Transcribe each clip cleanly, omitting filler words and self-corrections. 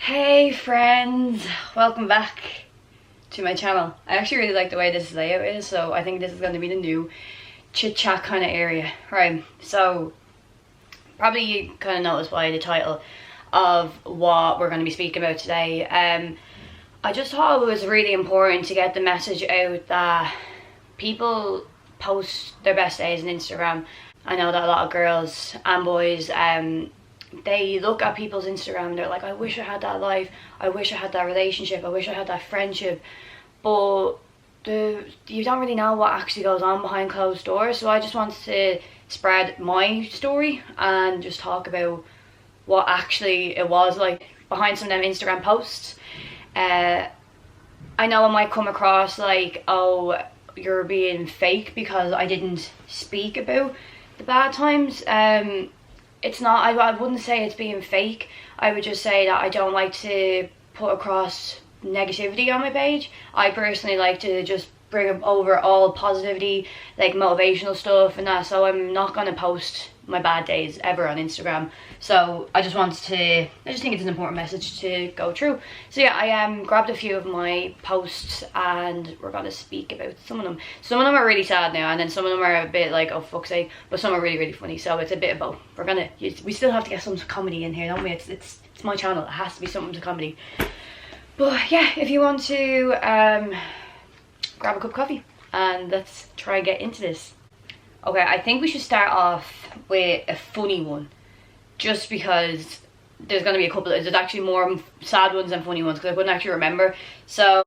Hey friends, welcome back to my channel. I actually really like the way this layout is, so I think this is going to be the new chit chat kind of area. Right, so probably you kind of noticed by the title of what we're going to be speaking about today. I just thought it was really important to get the message out that people post their best days on Instagram. I know that a lot of girls and boys they look at people's Instagram and they're like, I wish I had that life, I wish I had that relationship, I wish I had that friendship, but you don't really know what actually goes on behind closed doors. So I just wanted to spread my story and just talk about what actually it was like behind some of them Instagram posts. I know I might come across like, oh, you're being fake because I didn't speak about the bad times. It's not, I wouldn't say it's being fake. I would just say that I don't like to put across negativity on my page. I personally like to just bring over all positivity, like motivational stuff and that, so I'm not going to post my bad days ever on Instagram. So I just think it's an important message to go through. So yeah, I grabbed a few of my posts and we're going to speak about some of them. Some of them are really sad now, and then some of them are a bit like, oh fuck's sake, but some are really, really funny. So it's a bit of both. We still have to get some comedy in here, don't we? It's my channel, it has to be something to comedy. But yeah, if you want to grab a cup of coffee and let's try and get into this. Okay, I think we should start off with a funny one, just because there's going to be there's actually more sad ones than funny ones because I couldn't actually remember. So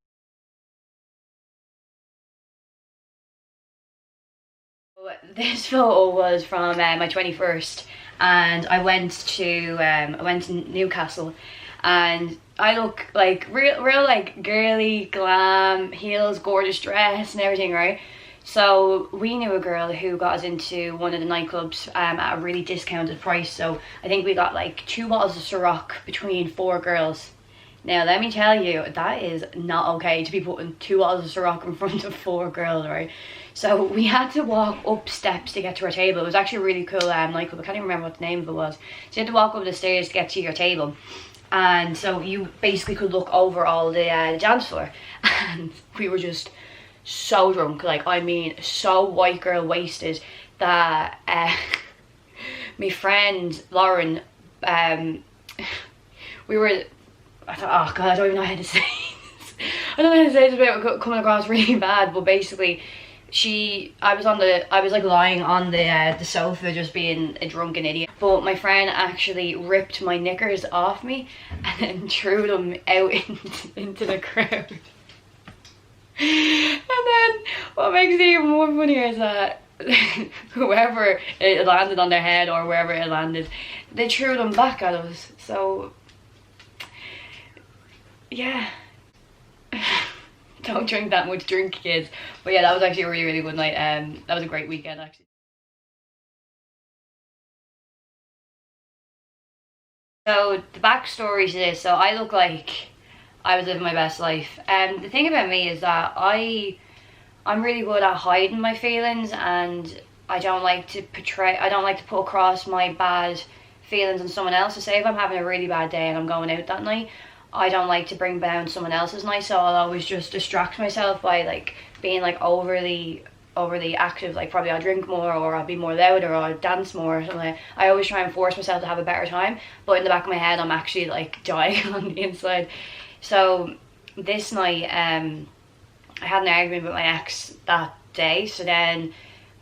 this photo was from my 21st, and I went to Newcastle, and I look like real like girly, glam, heels, gorgeous dress and everything, right? So we knew a girl who got us into one of the nightclubs at a really discounted price. So I think we got like 2 bottles of Ciroc between 4 girls. Now let me tell you, that is not okay to be putting 2 bottles of Ciroc in front of 4 girls, right? So we had to walk up steps to get to our table. It was actually a really cool nightclub. I can't even remember what the name of it was. So you had to walk up the stairs to get to your table. And so you basically could look over all the dance floor. And we were just so drunk, like I mean so white girl wasted, that my friend Lauren, we were, I thought, oh god, I don't even know how to say this. I don't know how to say this without coming across really bad, but basically I was like lying on the sofa just being a drunken idiot, but my friend actually ripped my knickers off me and then threw them out into the crowd. And then what makes it even more funnier is that whoever it landed on their head or wherever it landed, they threw them back at us. So yeah, don't drink that much, drink, kids. But yeah, that was actually a really, really good night. That was a great weekend actually. So the backstory to this, so I look like I was living my best life. The thing about me is that I'm really good at hiding my feelings, and I don't like to put across my bad feelings on someone else. So say if I'm having a really bad day and I'm going out that night, I don't like to bring down someone else's night, so I'll always just distract myself by like being like overly active. Like probably I'll drink more, or I'll be more louder, or I'll dance more or something. I always try and force myself to have a better time, but in the back of my head I'm actually like dying on the inside. So this night I had an argument with my ex that day, so then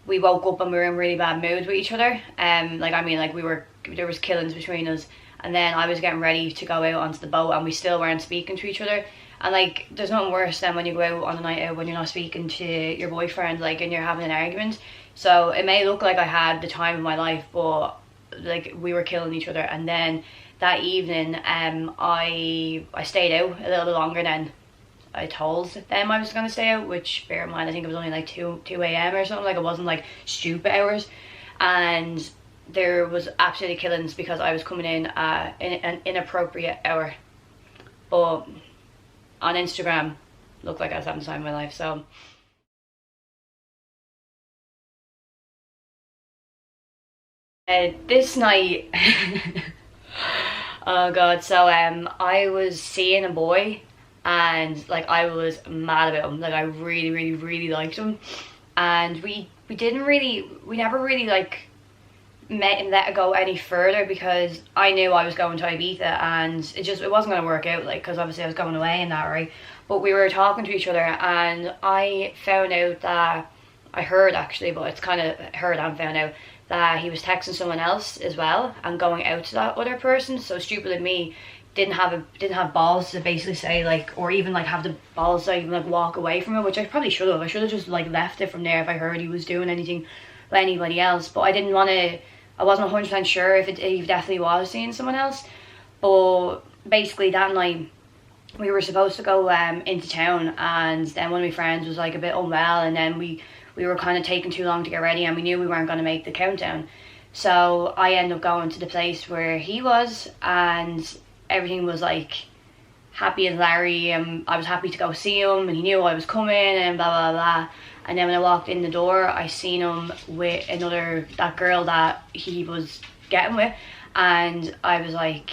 we woke up and we were in really bad moods with each other. There was killings between us, and then I was getting ready to go out onto the boat and we still weren't speaking to each other. And like there's nothing worse than when you go out on a night out when you're not speaking to your boyfriend, like, and you're having an argument. So it may look like I had the time of my life, but like we were killing each other. And then that evening I stayed out a little bit longer than I told them I was going to stay out, which, bear in mind, I think it was only like 2 a.m. or something. Like it wasn't like stupid hours. And there was absolutely killings because I was coming in an inappropriate hour, but on Instagram looked like I was having the time of my life. So this night Oh god, so I was seeing a boy and like I was mad about him. Like I really, really, really liked him. And we never really like met and let it go any further because I knew I was going to Ibiza and it wasn't going to work out, like, because obviously I was going away and that, right? But we were talking to each other and I found out that, I heard actually, but it's kind of heard and found out that he was texting someone else as well and going out to that other person. So stupid of me didn't have balls to basically say like, or even like have the balls to even like walk away from it, which I probably should have. I should have just like left it from there if I heard he was doing anything with anybody else. But I didn't want to. I wasn't 100% sure if he definitely was seeing someone else. But basically that night we were supposed to go into town, and then one of my friends was like a bit unwell, and then we were kind of taking too long to get ready and we knew we weren't going to make the countdown. So I ended up going to the place where he was and everything was like happy as Larry, and I was happy to go see him and he knew I was coming and blah blah blah. And then when I walked in the door I seen him with that girl that he was getting with, and I was like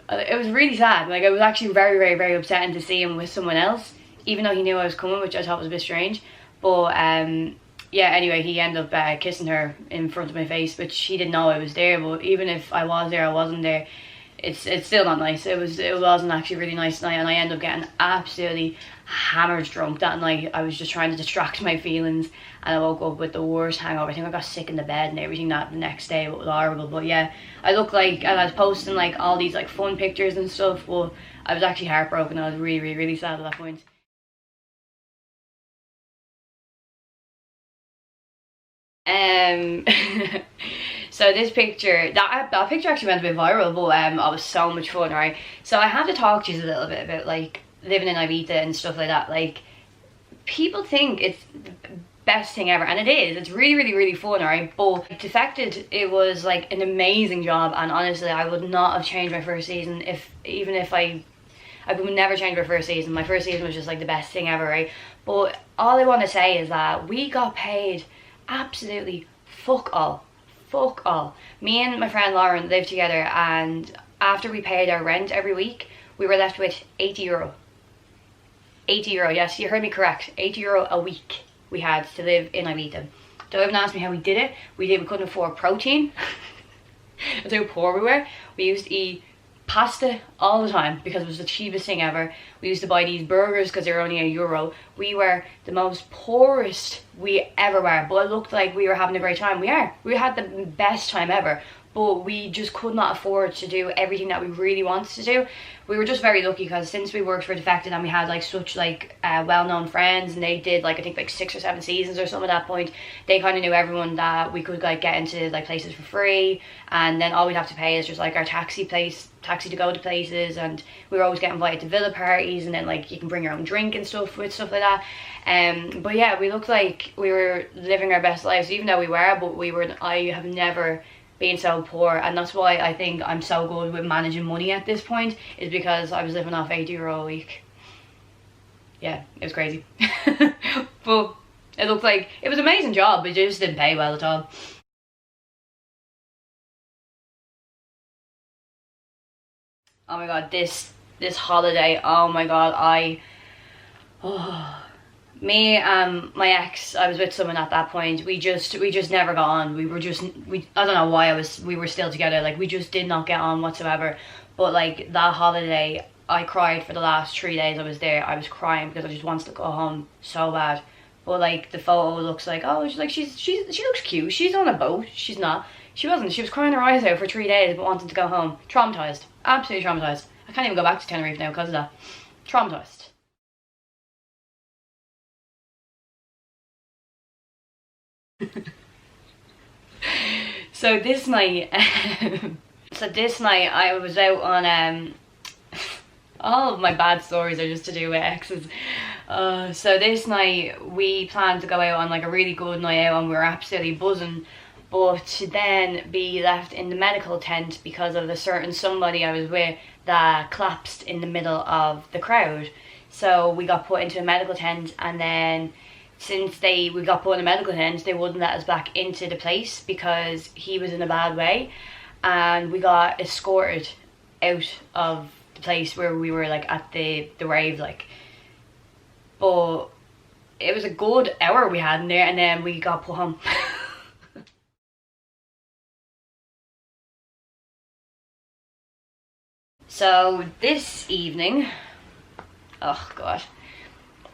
it was really sad. Like, it was actually very, very, very upsetting to see him with someone else, even though he knew I was coming, which I thought was a bit strange. But yeah, anyway, he ended up kissing her in front of my face, which he didn't know I was there. But even if I was there, I wasn't there, it's still not nice. It wasn't actually a really nice night, and I ended up getting absolutely hammered drunk that night. I was just trying to distract my feelings, and I woke up with the worst hangover. I think I got sick in the bed and everything that the next day. It was horrible. But yeah, I looked like, and I was posting like all these like fun pictures and stuff, but I was actually heartbroken. I was really, really, really sad at that point. So this picture, that picture actually went a bit viral, but it was so much fun, right? So I have to talk to you a little bit about like living in Ibiza and stuff like that. Like, people think it's the best thing ever, and it is. It's really, really, really fun, right? But Defected, it was like an amazing job, and honestly I would not have changed my first season if I would never change my first season. My first season was just like the best thing ever, right? But all I want to say is that we got paid absolutely fuck all. Fuck all. Me and my friend Lauren lived together, and after we paid our rent every week, we were left with €80. €80, yes, you heard me correct. €80 a week we had to live in Ibiza. Don't even ask me how we did it. We couldn't afford protein. That's how poor we were. We used to eat pasta all the time because it was the cheapest thing ever. We used to buy these burgers because they were only €1. We were the most poorest we ever were, but it looked like we were having a great time. We had the best time ever, but we just could not afford to do everything that we really wanted to do. We were just very lucky because since we worked for Defected and we had like such like well-known friends, and they did like I think like 6 or 7 seasons or something at that point, they kind of knew everyone that we could like get into like places for free, and then all we'd have to pay is just like our taxi to go to places, and we were always getting invited to villa parties, and then like you can bring your own drink and stuff with stuff like that. But yeah, we looked like we were living our best lives, even though we were, but I have never being so poor, and that's why I think I'm so good with managing money at this point, is because I was living off €80 a week. Yeah, it was crazy. But it looked like it was an amazing job, but it just didn't pay well at all. Oh my god, this holiday, oh my god, me and my ex, I was with someone at that point, we just never got on. I don't know why we were still together, like we just did not get on whatsoever. But like that holiday, I cried for the last 3 days I was there. I was crying because I just wanted to go home so bad. But like the photo looks like, oh, she looks cute, she's on a boat. She's not. She wasn't. She was crying her eyes out for 3 days but wanting to go home. Traumatized. Absolutely traumatized. I can't even go back to Tenerife now because of that. Traumatized. So this night, I was out on all of my bad stories are just to do with exes. So this night we planned to go out on like a really good night out, and we were absolutely buzzing, but to then be left in the medical tent because of a certain somebody I was with that collapsed in the middle of the crowd. So we got put into a medical tent, and then since we got put in a medical tent, they wouldn't let us back into the place because he was in a bad way. and we got escorted out of the place where we were like at the rave, like. But it was a good hour we had in there, and then we got put home. So this evening, oh god,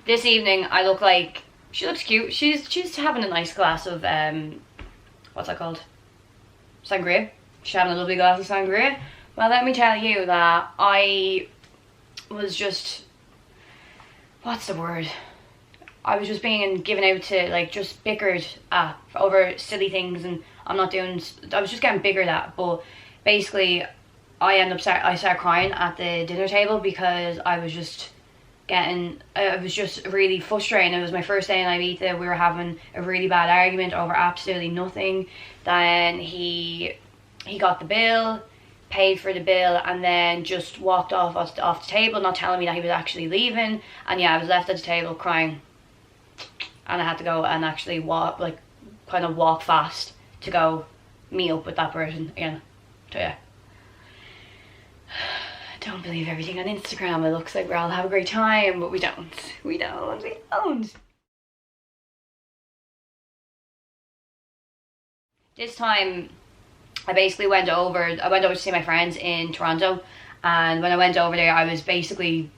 this evening I look like, she looks cute. She's having a nice glass of what's that called? Sangria. She's having a lovely glass of sangria. Well, let me tell you that I was just, what's the word? I was just being given out to, like, just bickered at over silly things, and I was just getting biggered at. But basically I started crying at the dinner table because I was just really frustrating. It was my first day in Ibiza. We were having a really bad argument over absolutely nothing. Then he got the bill, paid for the bill, and then just walked off the table, not telling me that he was actually leaving. And yeah, I was left at the table crying, and I had to go and actually walk fast to go meet up with that person again. So yeah, don't believe everything on Instagram. It looks like we're all have a great time, but we don't. This time I basically went over to see my friends in Toronto, and when I went over there I was basically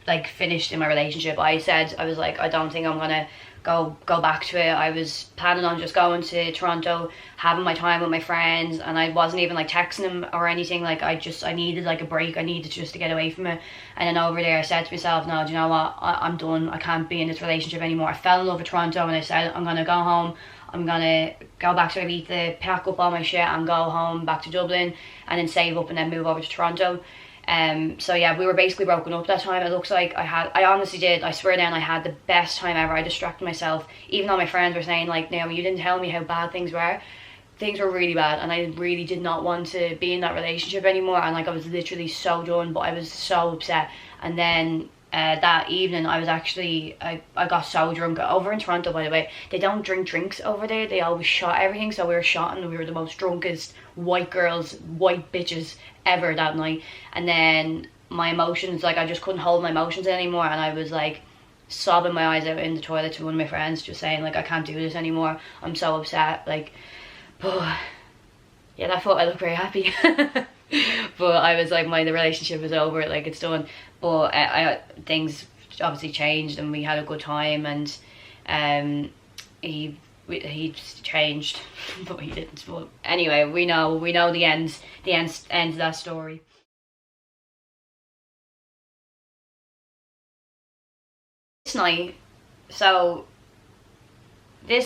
like finished in my relationship. I was like, I don't think I'm gonna go back to it. I was planning on just going to Toronto, having my time with my friends, and I wasn't even like texting him or anything. Like I needed like a break. I needed just to get away from it. And then over there I said to myself, no, do you know what, I'm done. I can't be in this relationship anymore. I fell in love with Toronto, and I said I'm gonna go home. I'm gonna go back to Ibiza, pack up all my shit and go home back to Dublin, and then save up and then move over to Toronto. So yeah, we were basically broken up that time. It looks like I honestly did, I swear down, I had the best time ever. I distracted myself, even though my friends were saying like, Naomi, you didn't tell me how bad things were. Things were really bad, and I really did not want to be in that relationship anymore, and like I was literally so done, but I was so upset. And then that evening I was actually, I got so drunk. Over in Toronto, by the way, they don't drink drinks over there. They always shot everything. So we were shotting, and we were the most drunkest white bitches ever that night. And then my emotions, like I just couldn't hold my emotions anymore, and I was like sobbing my eyes out in the toilet to one of my friends, just saying like, I can't do this anymore. I'm so upset. Like, oh, yeah, I thought I looked very happy. But I was like, the relationship is over, like it's done. But things obviously changed, and we had a good time, and he changed, but he didn't. But anyway, we know the end of that story. This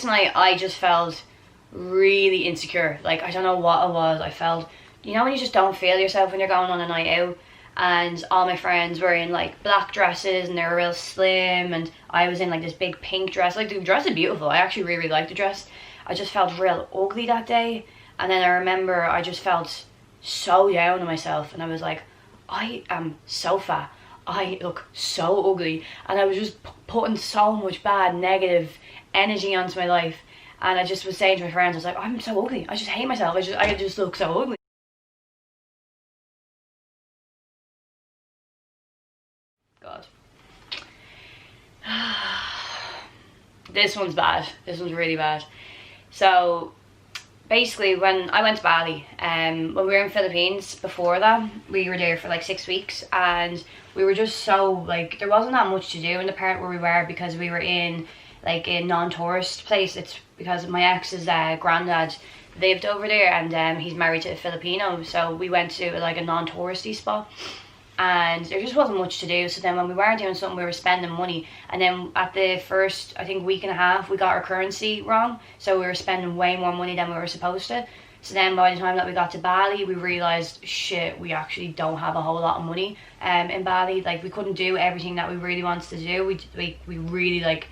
night I just felt really insecure. Like, I don't know what it was. I felt, you know when you just don't feel yourself when you're going on a night out, and all my friends were in like black dresses and they were real slim, and I was in like this big pink dress. Like, the dress is beautiful. I actually really liked the dress. I just felt real ugly that day. And then I remember I just felt so down on myself, and I was like, I am so fat, I look so ugly, and I was just putting so much bad negative energy onto my life. And I just was saying to my friends, I was like, I'm so ugly, I just hate myself, I just look so ugly. God. This one's bad. This one's really bad. So basically, when I went to Bali, when we were in Philippines before that, we were there for like 6 weeks, and we were just so like, there wasn't that much to do in the part where we were, because we were in like a non-tourist place. It's because my ex's granddad lived over there, and he's married to a Filipino, so we went to like a non-touristy spot, and there just wasn't much to do. So then when we were doing something, we were spending money, and then at the first, I think, week and a half, we got our currency wrong, so we were spending way more money than we were supposed to. So then by the time that we got to Bali, we realised, shit, we actually don't have a whole lot of money in Bali. Like, we couldn't do everything that we really wanted to do. We really like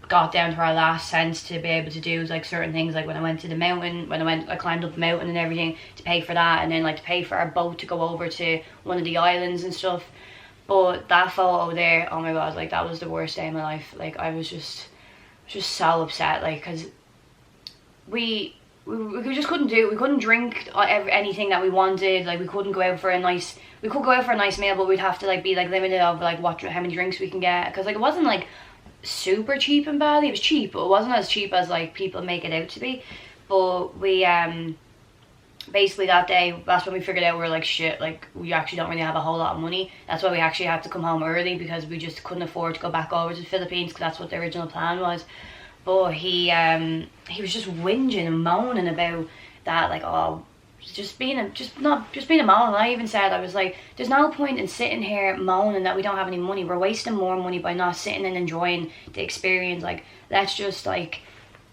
got down to our last cents to be able to do like certain things. Like when I went to the mountain, I climbed up the mountain and everything, to pay for that, and then like to pay for our boat to go over to one of the islands and stuff. But that photo there, oh my god, like that was the worst day of my life. Like I was just so upset, like, because we just couldn't do it. We couldn't drink anything that we wanted. Like we couldn't go out for a nice, we could go out for a nice meal, but we'd have to like be like limited of like how many drinks we can get, because like it wasn't like super cheap in Bali. It was cheap, but it wasn't as cheap as like people make it out to be. But we basically that day, that's when we figured out we were like, shit, like we actually don't really have a whole lot of money. That's why we actually had to come home early, because we just couldn't afford to go back over to the Philippines, because that's what the original plan was. But he was just whinging and moaning about that, like, oh, just being a moan. And I even said, I was like, there's no point in sitting here moaning that we don't have any money. We're wasting more money by not sitting and enjoying the experience. Like, let's just like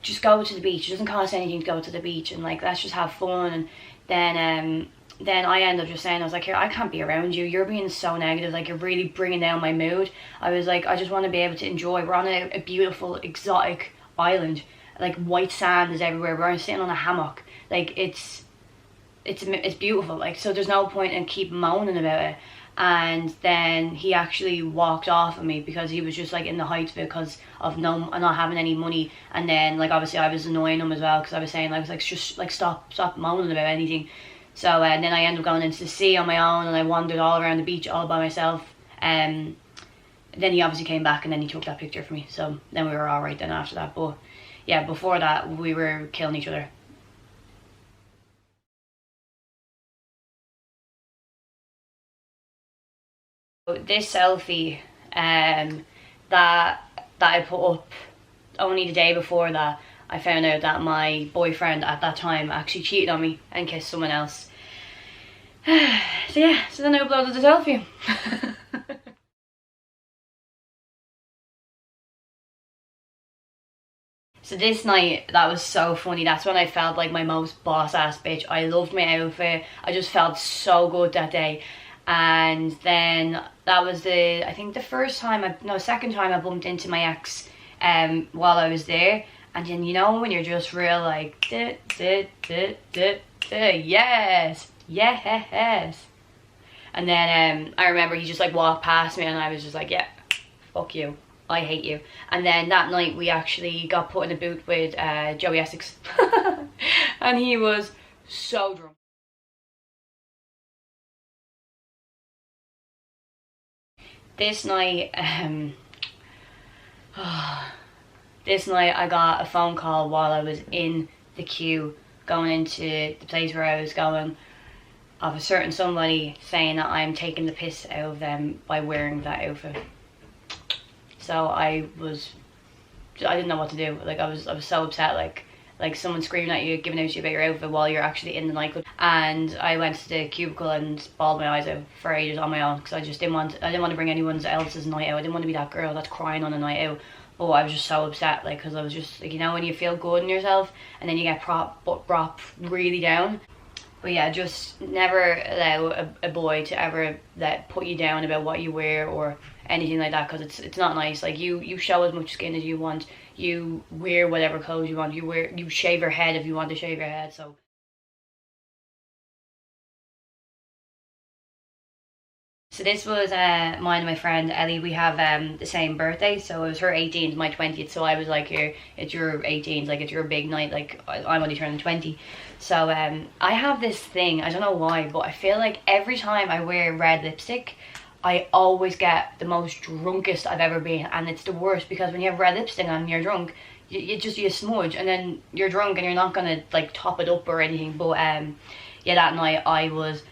just go to the beach. It doesn't cost anything to go to the beach, and like let's just have fun. And then I ended up just saying, I was like, here, I can't be around you. You're being so negative. Like, you're really bringing down my mood. I was like, I just want to be able to enjoy. We're on a beautiful, exotic island. Like, white sand is everywhere. We're sitting on a hammock. Like, it's beautiful. Like, so there's no point in keep moaning about it. And then he actually walked off of me because he was just like in the heights of it, because of not having any money. And then like obviously I was annoying him as well, because I was saying, I was like, just like stop moaning about anything. So and then I ended up going into the sea on my own, and I wandered all around the beach all by myself. Then he obviously came back, and then he took that picture for me. So then we were all right then after that. But yeah, before that we were killing each other. This selfie that I put up only the day before that, I found out that my boyfriend at that time actually cheated on me and kissed someone else. So yeah, so then I uploaded the selfie. So this night, that was so funny. That's when I felt like my most boss ass bitch. I loved my outfit. I just felt so good that day. And then that was I think the second time I bumped into my ex while I was there. And then, you know, when you're just real like, yes, yes. And then I remember he just like walked past me, and I was just like, yeah, fuck you. I hate you. And then that night we actually got put in a boot with Joey Essex. And he was so drunk. This night, this night I got a phone call while I was in the queue going into the place where I was going, of a certain somebody saying that I'm taking the piss out of them by wearing that outfit. So I didn't know what to do. Like, I was so upset, like someone screaming at you, giving out to you about your outfit while you're actually in the nightclub. And I went to the cubicle and bawled my eyes out for ages on my own, because I didn't want to bring anyone else's night out. I didn't want to be that girl that's crying on a night out. But I was just so upset, like, because I was just like, you know, when you feel good in yourself and then you get brought really down. But yeah, just never allow a boy to ever put you down about what you wear or anything like that, because it's not nice. Like, you show as much skin as you want. You wear whatever clothes you want. You shave your head if you want to shave your head. So this was mine and my friend Ellie. We have the same birthday, so it was her 18th, my 20th. So I was like, here, it's your 18th, like it's your big night. Like, I'm only turning 20. So I have this thing, I don't know why, but I feel like every time I wear red lipstick, I always get the most drunkest I've ever been. And it's the worst, because when you have red lipstick on and you're drunk, you smudge, and then you're drunk and you're not gonna like top it up or anything. But yeah, that night I was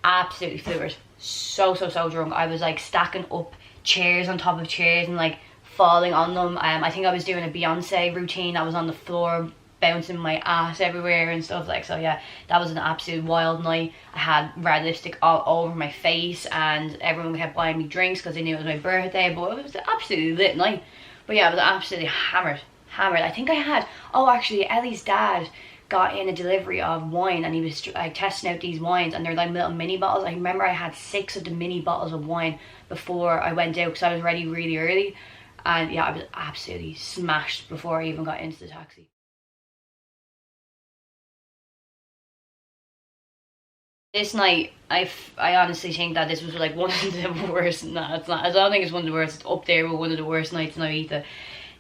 absolutely fluid. So drunk. I was like stacking up chairs on top of chairs and like falling on them. I think I was doing a Beyonce routine. I was on the floor bouncing my ass everywhere and stuff. Like, so yeah, that was an absolute wild night. I had red lipstick all over my face, and everyone kept buying me drinks because they knew it was my birthday. But it was an absolutely lit night. But yeah, I was absolutely hammered. I think I had, oh actually, Ellie's dad got in a delivery of wine, and he was like testing out these wines, and they're like little mini bottles. I remember I had 6 of the mini bottles of wine before I went out, because I was ready really early. And yeah, I was absolutely smashed before I even got into the taxi. This night, I honestly think that this was like one of the worst. No, it's not. I don't think it's one of the worst. It's up there with one of the worst nights in Ibiza.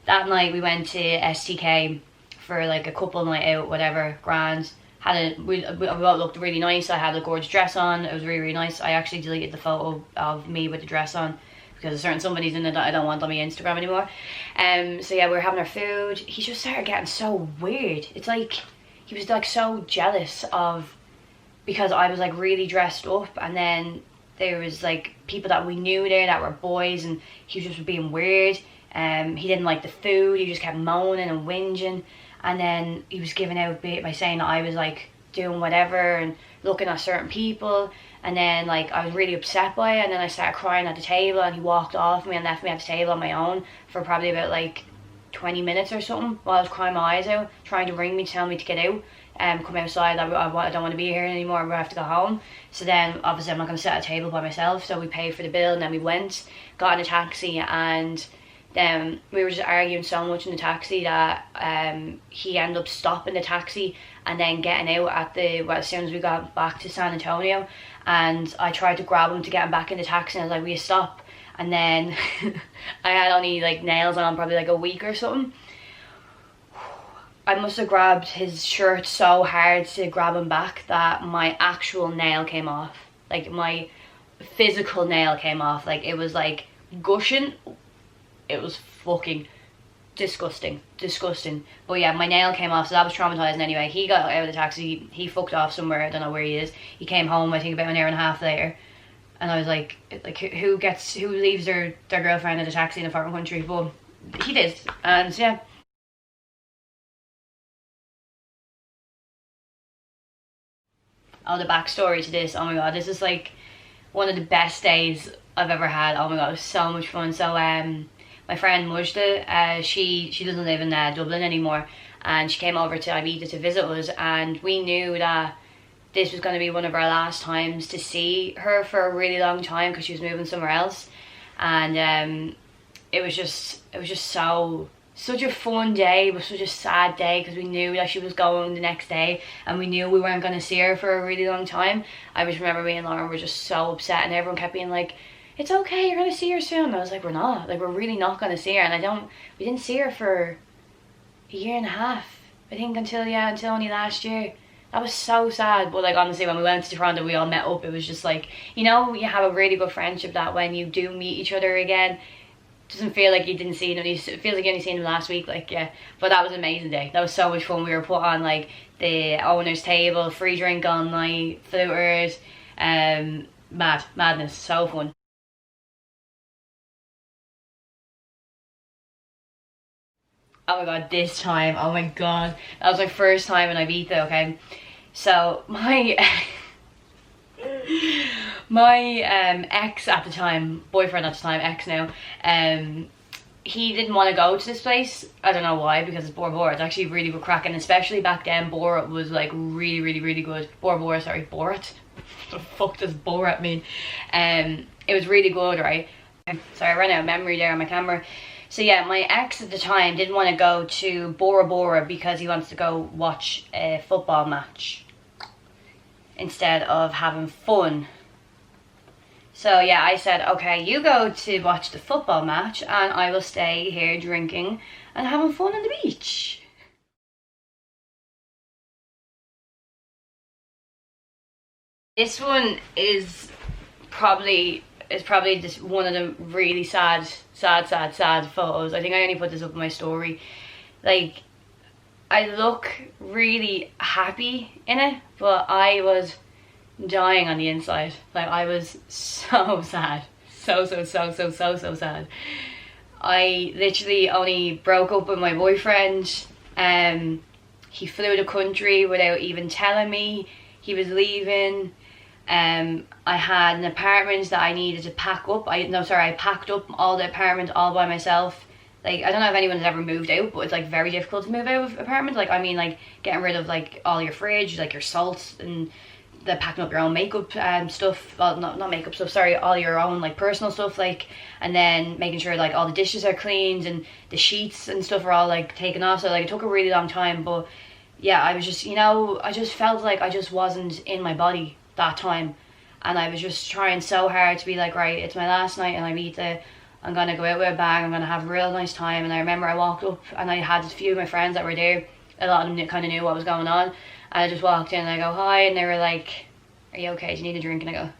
That night we went to STK for like a couple night out, whatever, grand. We all looked really nice. I had a gorgeous dress on. It was really, really nice. I actually deleted the photo of me with the dress on because there's certain somebody's in it that I don't want on my Instagram anymore. So yeah, we were having our food. He just started getting so weird. It's like he was like so jealous of, because I was like really dressed up, and then there was like people that we knew there that were boys, and he was just being weird. He didn't like the food. He just kept moaning and whinging. And then he was giving out a bit by saying that I was like doing whatever and looking at certain people. And then like I was really upset by it, and then I started crying at the table, and he walked off me and left me at the table on my own for probably about like 20 minutes or something while I was crying my eyes out, trying to ring me, tell me to get out, come outside, I don't want to be here anymore, I'm going to have to go home. So then obviously I'm not going to sit at a table by myself, so we paid for the bill, and then we went, got in a taxi, and then we were just arguing so much in the taxi that he ended up stopping the taxi and then getting out at as soon as we got back to San Antonio. And I tried to grab him to get him back in the taxi, and I was like, will you stop? And then I had only like nails on probably like a week or something. I must have grabbed his shirt so hard to grab him back that my actual nail came off. Like my physical nail came off. Like it was like gushing. It was fucking disgusting. But yeah, my nail came off, so that was traumatizing anyway. He got out of the taxi, he fucked off somewhere, I don't know where he is. He came home, I think about an hour and a half later. And I was like who leaves their girlfriend in a taxi in a foreign country? But he did, and yeah. Oh, the backstory to this, oh my god, this is like one of the best days I've ever had. Oh my god, it was so much fun. So my friend Mujda, she doesn't live in Dublin anymore, and she came over to Ibiza to visit us, and we knew that this was going to be one of our last times to see her for a really long time because she was moving somewhere else. And it was just such a fun day, but such a sad day because we knew that she was going the next day, and we knew we weren't going to see her for a really long time. I just remember me and Lauren were just so upset, and everyone kept being like, it's okay, you're going to see her soon. And I was like, we're not. Like, we're really not going to see her. And we didn't see her for a year and a half, I think, until only last year. That was so sad. But like, honestly, when we went to Toronto, we all met up. It was just like, you know, you have a really good friendship that when you do meet each other again, it doesn't feel like you didn't see them. It feels like you only seen them last week. Like, yeah. But that was an amazing day. That was so much fun. We were put on like the owner's table, free drink all night, floaters, madness, so fun. Oh my god, this time, oh my god, that was my first time in Ibiza, okay? So my ex at the time, boyfriend at the time, ex now, he didn't want to go to this place. I don't know why, because it's Bora Bora. It's actually really good crack, and especially back then Bora was like really good. Borat. What the fuck does Borat mean? It was really good, right? Sorry, I ran out of memory there on my camera. So yeah, my ex at the time didn't want to go to Bora Bora because he wants to go watch a football match instead of having fun. So yeah, I said, okay, you go to watch the football match and I will stay here drinking and having fun on the beach. This one is probably just one of the really sad photos. I think I only put this up in my story. Like, I look really happy in it, but I was dying on the inside. Like, I was so sad. So sad. I literally only broke up with my boyfriend. He flew the country without even telling me he was leaving. I had an apartment that I needed to pack up. I packed up all the apartment all by myself. Like, I don't know if anyone has ever moved out, but it's like very difficult to move out of apartment. Like, I mean, like getting rid of like all your fridge, like your salt, and the packing up your own makeup stuff. Well, not makeup stuff, sorry, all your own like personal stuff, like, and then making sure like all the dishes are cleaned and the sheets and stuff are all like taken off. So like it took a really long time, but yeah, I was just, you know, I just felt like I just wasn't in my body that time, and I was just trying so hard to be like, right, it's my last night and I'm gonna go out with a bang, I'm gonna have a real nice time. And I remember I walked up and I had a few of my friends that were there. a lot of them kind of knew what was going on. And I just walked in and I go, hi, and they were like, are you okay, do you need a drink? And I go,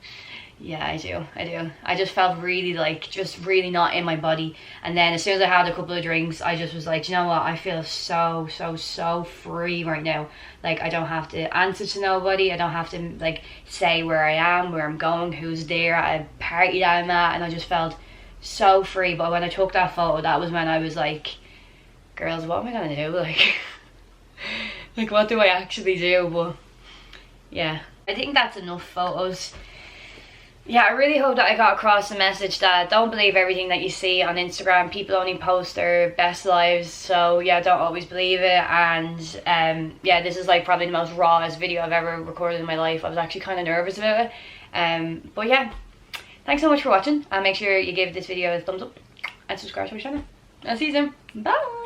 yeah, I do. I just felt really like, just really not in my body. And then as soon as I had a couple of drinks, I just was like, you know what, I feel so free right now. Like, I don't have to answer to nobody. I don't have to like say where I am, where I'm going, who's there, at a party that I'm at. And I just felt so free. But when I took that photo, that was when I was like, girls, what am I gonna do? Like, like, what do I actually do? But yeah, I think that's enough photos. Yeah, I really hope that I got across the message that don't believe everything that you see on Instagram. People only post their best lives, so yeah, don't always believe it. And yeah, this is like probably the most rawest video I've ever recorded in my life. I was actually kind of nervous about it. But yeah, thanks so much for watching, and make sure you give this video a thumbs up and subscribe to my channel. I'll see you soon. Bye.